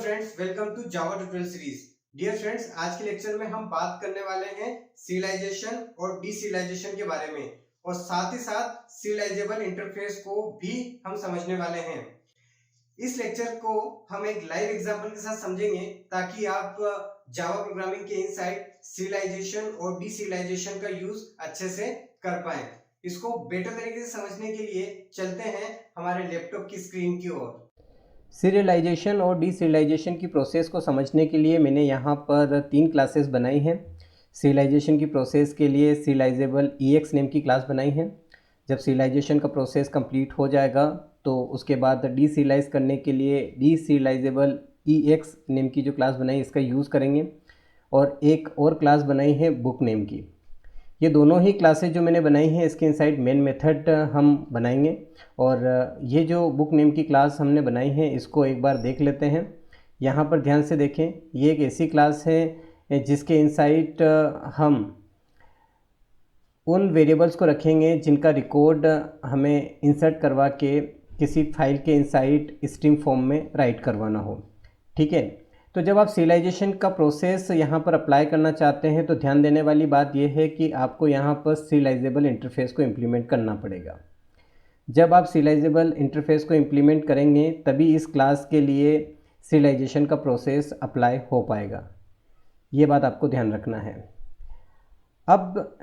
Friends, welcome to Java tutorial series. Dear friends, आज के lecture में हम बात करने वाले हैं सीरियलाइजेशन और डीसीरियलाइजेशन के बारे में, और साथ ही साथ सीरियलाइजेबल इंटरफेस को भी हम समझने वाले हैं। इस लेक्चर को हम एक लाइव एग्जांपल के साथ समझेंगे ताकि आप जावा प्रोग्रामिंग के इनसाइड सीरियलाइजेशन और डीसीरियलाइजेशन का यूज अच्छे से कर पाए। इसको बेटर तरीके से समझने के लिए चलते हैं हमारे लैपटॉप की स्क्रीन की ओर। सीरियलाइजेशन और डीसीरियलाइजेशन की प्रोसेस को समझने के लिए मैंने यहाँ पर 3 क्लासेस बनाई हैं। सीरियलाइजेशन की प्रोसेस के लिए सीरियलाइजेबल EX नेम की क्लास बनाई है। जब सीरियलाइजेशन का प्रोसेस कंप्लीट हो जाएगा तो उसके बाद डीसीरियलाइज करने के लिए डीसीरियलाइजेबल EX नेम की जो क्लास बनाई इसका यूज़ करेंगे, और एक और क्लास बनाई है बुक नेम की। ये दोनों ही क्लासेज जो मैंने बनाई हैं इसके इनसाइड मेन मेथड हम बनाएंगे, और ये जो बुक नेम की क्लास हमने बनाई है इसको एक बार देख लेते हैं। यहाँ पर ध्यान से देखें, ये एक ऐसी क्लास है जिसके इनसाइड हम उन वेरिएबल्स को रखेंगे जिनका रिकॉर्ड हमें इंसर्ट करवा के किसी फाइल के इनसाइड स्ट्रीम फॉर्म में राइट करवाना हो। ठीक है, तो जब आप सीरियलाइजेशन का प्रोसेस यहाँ पर अप्लाई करना चाहते हैं तो ध्यान देने वाली बात यह है कि आपको यहाँ पर सीरियलाइजेबल इंटरफेस को इम्प्लीमेंट करना पड़ेगा। जब आप सीरियलाइजेबल इंटरफेस को इम्प्लीमेंट करेंगे तभी इस क्लास के लिए सीरियलाइजेशन का प्रोसेस अप्लाई हो पाएगा। ये बात आपको ध्यान रखना है। अब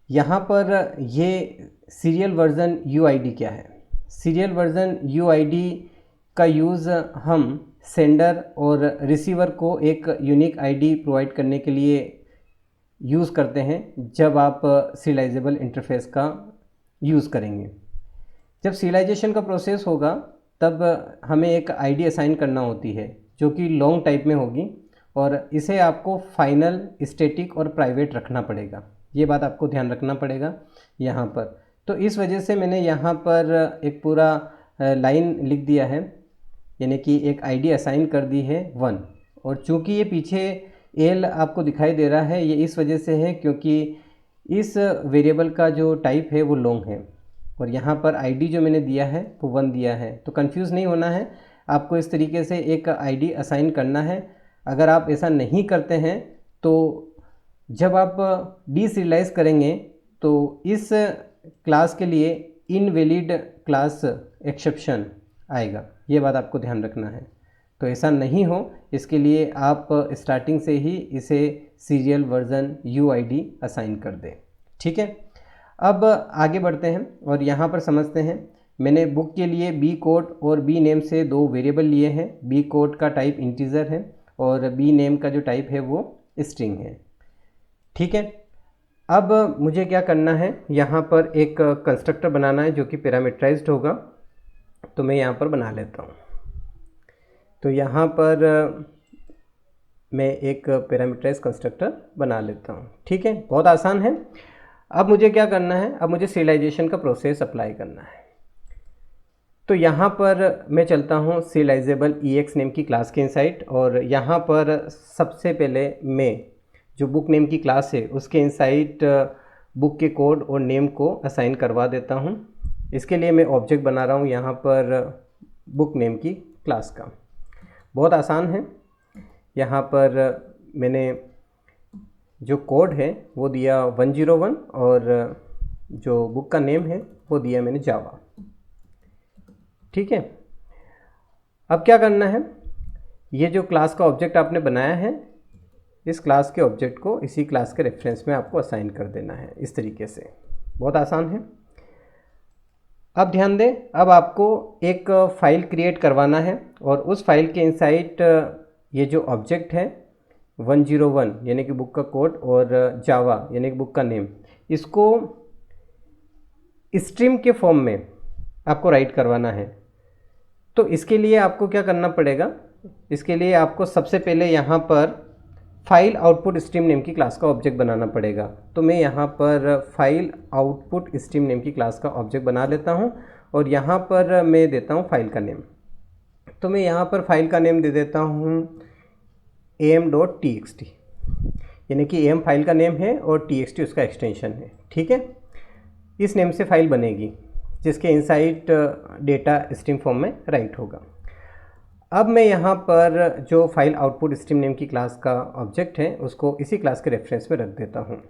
यहाँ पर ये सीरियल वर्जन UID क्या है? सीरियल वर्जन UID का यूज़ हम सेंडर और रिसीवर को एक यूनिक ID प्रोवाइड करने के लिए यूज़ करते हैं जब आप सीरियलाइजेबल इंटरफेस का यूज़ करेंगे। जब सीरियलाइजेशन का प्रोसेस होगा तब हमें एक ID असाइन करना होती है जो कि लॉन्ग टाइप में होगी, और इसे आपको फाइनल, स्टैटिक और प्राइवेट रखना पड़ेगा। ये बात आपको ध्यान रखना पड़ेगा यहाँ पर। तो इस वजह से मैंने यहाँ पर एक पूरा लाइन लिख दिया है, यानी कि एक ID असाइन कर दी है 1। और चूँकि ये पीछे L आपको दिखाई दे रहा है, ये इस वजह से है क्योंकि इस वेरिएबल का जो टाइप है वो लॉन्ग है, और यहाँ पर ID जो मैंने दिया है वो 1 दिया है। तो कंफ्यूज नहीं होना है, आपको इस तरीके से एक ID असाइन करना है। अगर आप ऐसा नहीं करते हैं तो जब आप डीसीरियलाइज करेंगे तो इस क्लास के लिए इनवैलिड क्लास एक्सेप्शन आएगा। ये बात आपको ध्यान रखना है। तो ऐसा नहीं हो, इसके लिए आप स्टार्टिंग से ही इसे सीरियल वर्जन UID असाइन कर दें। ठीक है, अब आगे बढ़ते हैं और यहाँ पर समझते हैं। मैंने बुक के लिए B कोड और B नेम से 2 वेरिएबल लिए हैं। B कोड का टाइप इंटीजर है और B नेम का जो टाइप है वो स्ट्रिंग है। ठीक है, अब मुझे क्या करना है, यहाँ पर एक कंस्ट्रक्टर बनाना है जो कि पैरामीटराइज्ड होगा। तो मैं यहाँ पर बना लेता हूँ। तो यहाँ पर मैं एक पैरामीटराइज कंस्ट्रक्टर बना लेता हूँ। ठीक है, बहुत आसान है। अब मुझे क्या करना है, अब मुझे सीरियलाइजेशन का प्रोसेस अप्लाई करना है। तो यहाँ पर मैं चलता हूँ सीरियलाइजेबल EX नेम की क्लास के इनसाइड, और यहाँ पर सबसे पहले मैं जो बुक नेम की क्लास है उसके इनसाइड बुक के कोड और नेम को असाइन करवा देता हूँ। इसके लिए मैं ऑब्जेक्ट बना रहा हूँ यहाँ पर बुक नेम की क्लास का। बहुत आसान है। यहाँ पर मैंने जो कोड है वो दिया 101, और जो बुक का नेम है वो दिया मैंने जावा। ठीक है, अब क्या करना है, ये जो क्लास का ऑब्जेक्ट आपने बनाया है इस क्लास के ऑब्जेक्ट को इसी क्लास के रेफरेंस में आपको असाइन कर देना है इस तरीके से। बहुत आसान है। अब ध्यान दें, अब आपको एक फ़ाइल क्रिएट करवाना है, और उस फाइल के इनसाइड ये जो ऑब्जेक्ट है 101 यानी कि बुक का कोड और जावा यानी कि बुक का नेम, इसको स्ट्रीम के फॉर्म में आपको राइट करवाना है। तो इसके लिए आपको क्या करना पड़ेगा, इसके लिए आपको सबसे पहले यहाँ पर फाइल आउटपुट स्ट्रीम नेम की क्लास का ऑब्जेक्ट बनाना पड़ेगा। तो मैं यहाँ पर फाइल आउटपुट स्ट्रीम नेम की क्लास का ऑब्जेक्ट बना लेता हूँ, और यहाँ पर मैं देता हूँ फाइल का नेम। तो मैं यहाँ पर फाइल का नेम दे देता हूँ am.txt, यानी कि am फाइल का नेम है और txt उसका एक्सटेंशन है। ठीक है, इस नेम से फाइल बनेगी जिसके इनसाइड डेटा स्ट्रीम फॉर्म में राइट होगा। अब मैं यहाँ पर जो फाइल आउटपुट स्ट्रीम नेम की क्लास का ऑब्जेक्ट है उसको इसी क्लास के रेफरेंस में रख देता हूँ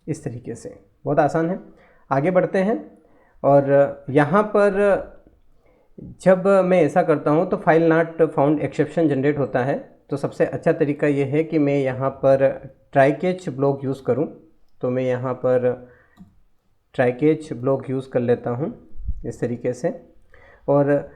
इस तरीके से। बहुत आसान है। आगे बढ़ते हैं और यहाँ पर जब मैं ऐसा करता हूँ तो file not found exception generate होता है। तो सबसे अच्छा तरीका ये है कि मैं यहाँ पर ट्राई कैच ब्लॉक यूज़ करूँ। तो मैं यहाँ पर ट्राई कैच ब्लॉक यूज़ कर लेता हूँ इस तरीके से। और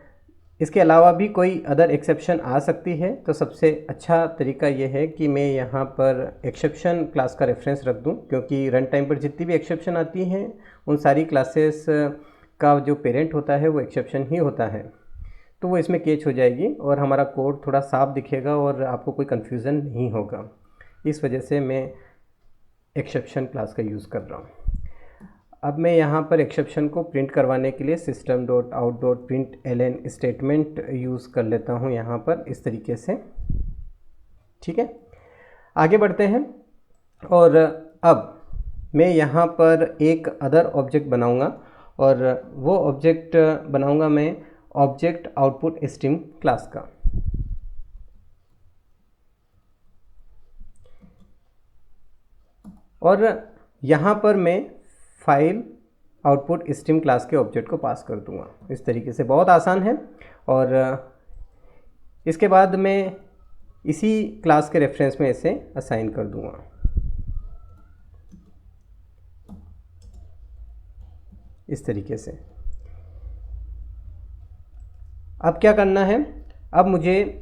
इसके अलावा भी कोई अदर एक्सेप्शन आ सकती है। तो सबसे अच्छा तरीका ये है कि मैं यहाँ पर एक्सेप्शन क्लास का रेफरेंस रख दूँ, क्योंकि रन टाइम पर जितनी भी एक्सेप्शन आती हैं उन सारी क्लासेस का जो पेरेंट होता है वो एक्सेप्शन ही होता है। तो वो इसमें कैच हो जाएगी और हमारा कोड थोड़ा साफ दिखेगा और आपको कोई कन्फ्यूज़न नहीं होगा। इस वजह से मैं एक्सेप्शन क्लास का यूज़ कर रहा हूँ। अब मैं यहाँ पर एक्सेप्शन को प्रिंट करवाने के लिए system.out.println स्टेटमेंट यूज़ कर लेता हूँ यहाँ पर इस तरीके से। ठीक है, आगे बढ़ते हैं। और अब मैं यहाँ पर एक अदर ऑब्जेक्ट बनाऊँगा और वो ऑब्जेक्ट बनाऊँगा मैं ऑब्जेक्ट आउटपुट स्ट्रीम क्लास का। और यहाँ पर मैं फाइल आउटपुट स्ट्रीम क्लास के ऑब्जेक्ट को पास कर दूंगा इस तरीके से। बहुत आसान है। और इसके बाद मैं इसी क्लास के रेफरेंस में इसे असाइन कर दूंगा इस तरीके से। अब क्या करना है, अब मुझे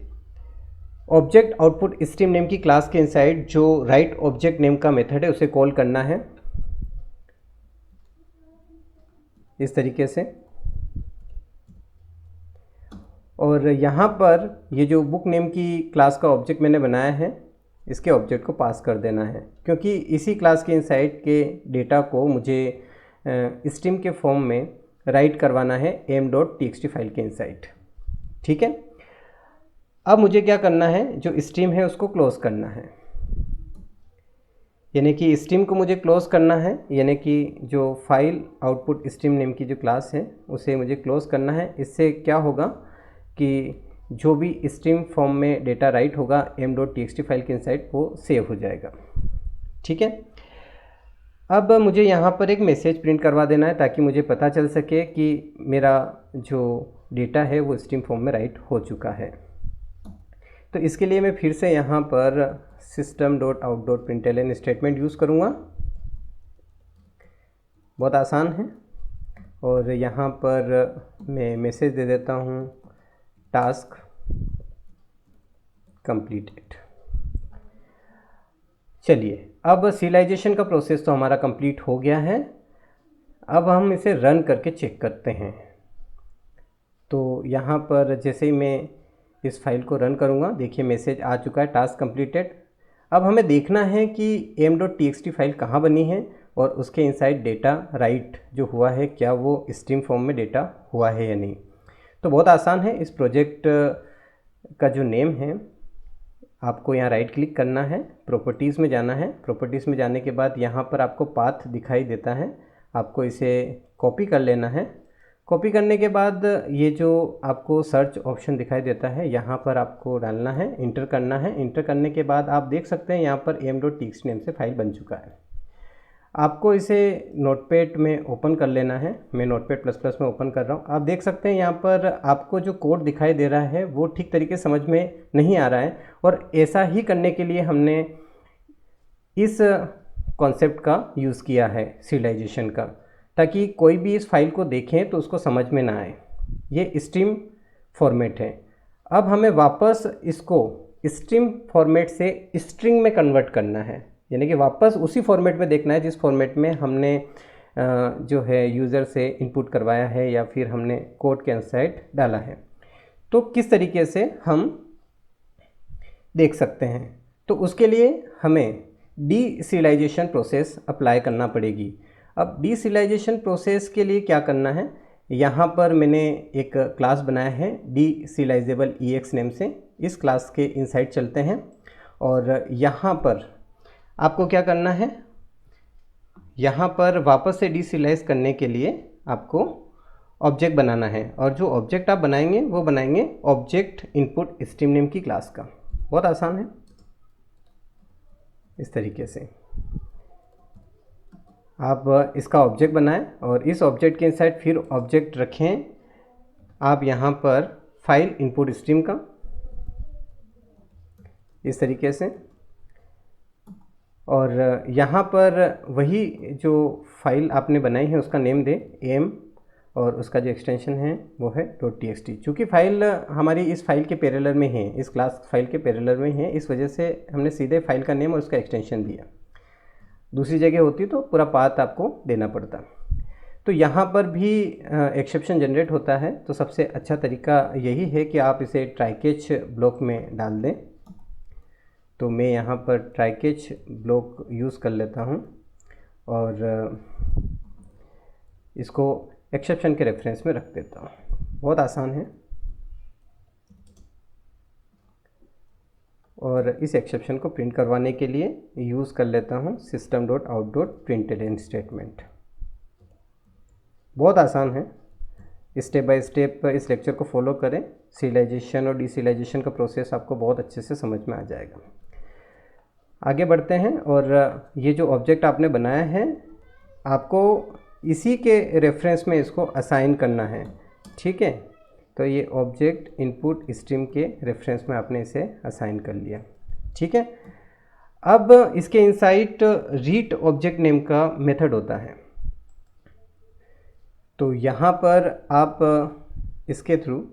ऑब्जेक्ट आउटपुट स्ट्रीम नेम की क्लास के इनसाइड जो राइट ऑब्जेक्ट नेम का मेथड है उसे कॉल करना है इस तरीके से। और यहाँ पर ये जो बुक नेम की क्लास का ऑब्जेक्ट मैंने बनाया है इसके ऑब्जेक्ट को पास कर देना है, क्योंकि इसी क्लास के इनसाइड के डेटा को मुझे स्ट्रीम के फॉर्म में राइट करवाना है m.txt फाइल के इनसाइड। ठीक है, अब मुझे क्या करना है, जो स्ट्रीम है उसको क्लोज करना है, यानी कि स्ट्रीम को मुझे क्लोज करना है, यानी कि जो फाइल आउटपुट स्ट्रीम नेम की जो क्लास है उसे मुझे क्लोज करना है। इससे क्या होगा कि जो भी स्ट्रीम फॉर्म में डेटा राइट होगा m.txt फाइल के इनसाइड वो सेव हो जाएगा। ठीक है, अब मुझे यहाँ पर एक मैसेज प्रिंट करवा देना है ताकि मुझे पता चल सके कि मेरा जो डेटा है वो स्ट्रीम फॉर्म में राइट हो चुका है। तो इसके लिए मैं फिर से यहाँ पर system.out.println स्टेटमेंट यूज़ करूँगा। बहुत आसान है। और यहाँ पर मैं मैसेज दे देता हूँ टास्क कंप्लीटेड। चलिए, अब सीरियलाइजेशन का प्रोसेस तो हमारा कंप्लीट हो गया है। अब हम इसे रन करके चेक करते हैं। तो यहाँ पर जैसे ही मैं इस फाइल को रन करूँगा, देखिए मैसेज आ चुका है टास्क कंप्लीटेड। अब हमें देखना है कि m.txt फाइल कहाँ बनी है और उसके इनसाइड डेटा राइट जो हुआ है क्या वो स्ट्रीम फॉर्म में डेटा हुआ है या नहीं। तो बहुत आसान है। इस प्रोजेक्ट का जो नेम है आपको यहाँ राइट क्लिक करना है, प्रॉपर्टीज़ में जाना है। प्रॉपर्टीज़ में जाने के बाद यहाँ पर आपको पाथ दिखाई देता है, आपको इसे कॉपी कर लेना है। कॉपी करने के बाद ये जो आपको सर्च ऑप्शन दिखाई देता है यहाँ पर आपको डालना है, इंटर करना है। इंटर करने के बाद आप देख सकते हैं यहाँ पर m.txt नेम से फाइल बन चुका है। आपको इसे नोटपैड में ओपन कर लेना है। मैं नोटपैड ++ में ओपन कर रहा हूँ। आप देख सकते हैं यहाँ पर आपको जो कोड दिखाई दे रहा है वो ठीक तरीके से समझ में नहीं आ रहा है, और ऐसा ही करने के लिए हमने इस कॉन्सेप्ट का यूज़ किया है सीरियलाइजेशन का, ताकि कोई भी इस फाइल को देखें तो उसको समझ में ना आए। ये स्ट्रीम फॉर्मेट है। अब हमें वापस इसको स्ट्रीम फॉर्मेट से स्ट्रिंग में कन्वर्ट करना है, यानी कि वापस उसी फॉर्मेट में देखना है जिस फॉर्मेट में हमने जो है यूज़र से इनपुट करवाया है या फिर हमने कोड के इनसाइड डाला है। तो किस तरीके से हम देख सकते हैं, तो उसके लिए हमें डीसीरियलाइजेशन प्रोसेस अप्लाई करना पड़ेगी। अब डीसीरियलाइजेशन प्रोसेस के लिए क्या करना है, यहाँ पर मैंने एक क्लास बनाया है डीसीरियलाइजेबल EX नेम से। इस क्लास के इनसाइड चलते हैं और यहाँ पर आपको क्या करना है, यहाँ पर वापस से डीसीरियलाइज करने के लिए आपको ऑब्जेक्ट बनाना है, और जो ऑब्जेक्ट आप बनाएंगे वो बनाएंगे ऑब्जेक्ट इनपुट स्ट्रीम नेम की क्लास का। बहुत आसान है। इस तरीके से आप इसका ऑब्जेक्ट बनाएं और इस ऑब्जेक्ट के इनसाइड फिर ऑब्जेक्ट रखें आप यहाँ पर फाइल इनपुट स्ट्रीम का, इस तरीके से। और यहाँ पर वही जो फाइल आपने बनाई है उसका नेम दे एम, और उसका जो एक्सटेंशन है वो है .txt। चूँकि फाइल हमारी इस फाइल के पैरेलल में है, इस क्लास फाइल के पैरेलल में है, इस वजह से हमने सीधे फाइल का नेम और उसका एक्सटेंशन दिया। दूसरी जगह होती तो पूरा पाथ आपको देना पड़ता। तो यहाँ पर भी एक्सेप्शन जनरेट होता है, तो सबसे अच्छा तरीका यही है कि आप इसे ट्राई कैच ब्लॉक में डाल दें। तो मैं यहाँ पर ट्राई कैच ब्लॉक यूज़ कर लेता हूँ और इसको एक्सेप्शन के रेफरेंस में रख देता हूँ। बहुत आसान है। और इस एक्सेप्शन को प्रिंट करवाने के लिए यूज़ कर लेता हूँ system.out.println स्टेटमेंट। बहुत आसान है। स्टेप बाय स्टेप इस लेक्चर को फॉलो करें, सीरियलाइजेशन और डीसीरियलाइजेशन का प्रोसेस आपको बहुत अच्छे से समझ में आ जाएगा। आगे बढ़ते हैं, और ये जो ऑब्जेक्ट आपने बनाया है आपको इसी के रेफरेंस में इसको असाइन करना है, ठीक है। तो ये ऑब्जेक्ट इनपुट स्ट्रीम के रेफरेंस में आपने इसे असाइन कर लिया, ठीक है। अब इसके इनसाइड रीड ऑब्जेक्ट नेम का मेथड होता है। तो यहाँ पर आप इसके थ्रू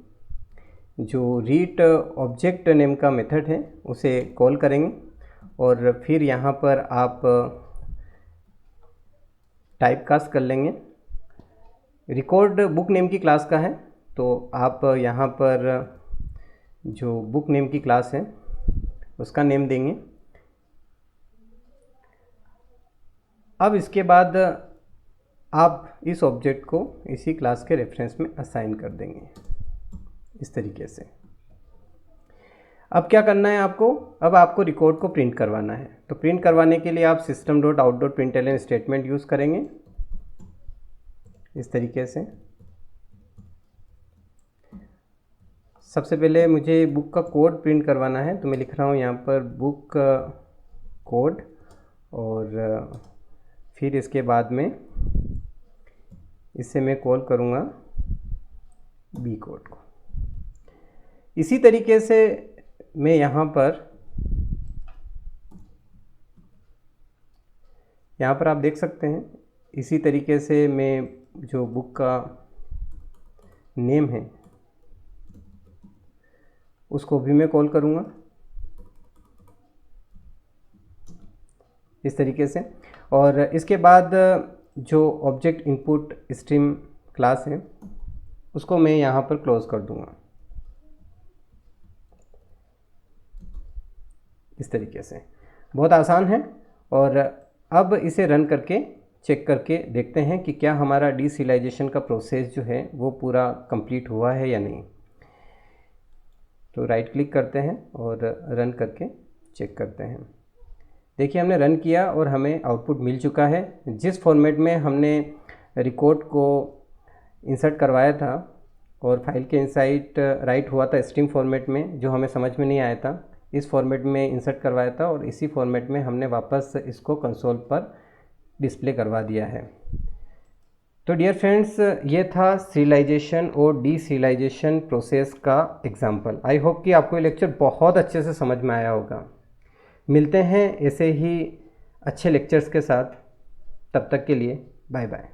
जो रीड ऑब्जेक्ट नेम का मेथड है उसे कॉल करेंगे, और फिर यहाँ पर आप टाइप कास्ट कर लेंगे। रिकॉर्ड बुक नेम की क्लास का है, तो आप यहाँ पर जो बुक नेम की क्लास है उसका नेम देंगे। अब इसके बाद आप इस ऑब्जेक्ट को इसी क्लास के रेफरेंस में असाइन कर देंगे, इस तरीके से। अब क्या करना है आपको, अब आपको रिकॉर्ड को प्रिंट करवाना है। तो प्रिंट करवाने के लिए आप system.out.println स्टेटमेंट यूज़ करेंगे, इस तरीके से। सबसे पहले मुझे बुक का कोड प्रिंट करवाना है, तो मैं लिख रहा हूँ यहाँ पर बुक कोड, और फिर इसके बाद में इसे मैं कॉल करूँगा बी कोड को। इसी तरीके से मैं यहाँ पर आप देख सकते हैं, इसी तरीके से मैं जो बुक का नेम है उसको भी मैं कॉल करूँगा, इस तरीके से। और इसके बाद जो ऑब्जेक्ट इनपुट स्ट्रीम क्लास है उसको मैं यहाँ पर क्लोज कर दूँगा, इस तरीके से। बहुत आसान है। और अब इसे रन करके चेक करके देखते हैं कि क्या हमारा डीसीरियलाइजेशन का प्रोसेस जो है वो पूरा कंप्लीट हुआ है या नहीं। तो राइट क्लिक करते हैं और रन करके चेक करते हैं। देखिए हमने रन किया और हमें आउटपुट मिल चुका है। जिस फॉर्मेट में हमने रिकॉर्ड को इंसर्ट करवाया था और फाइल के इनसाइड राइट हुआ था स्ट्रीम फॉर्मेट में, जो हमें समझ में नहीं आया था, इस फॉर्मेट में इंसर्ट करवाया था और इसी फॉर्मेट में हमने वापस इसको कंसोल पर डिस्प्ले करवा दिया है। तो डियर फ्रेंड्स, ये था सीरियलाइजेशन और डीसीरियलाइजेशन प्रोसेस का एग्जाम्पल। आई होप कि आपको ये लेक्चर बहुत अच्छे से समझ में आया होगा। मिलते हैं ऐसे ही अच्छे लेक्चर्स के साथ, तब तक के लिए बाय बाय।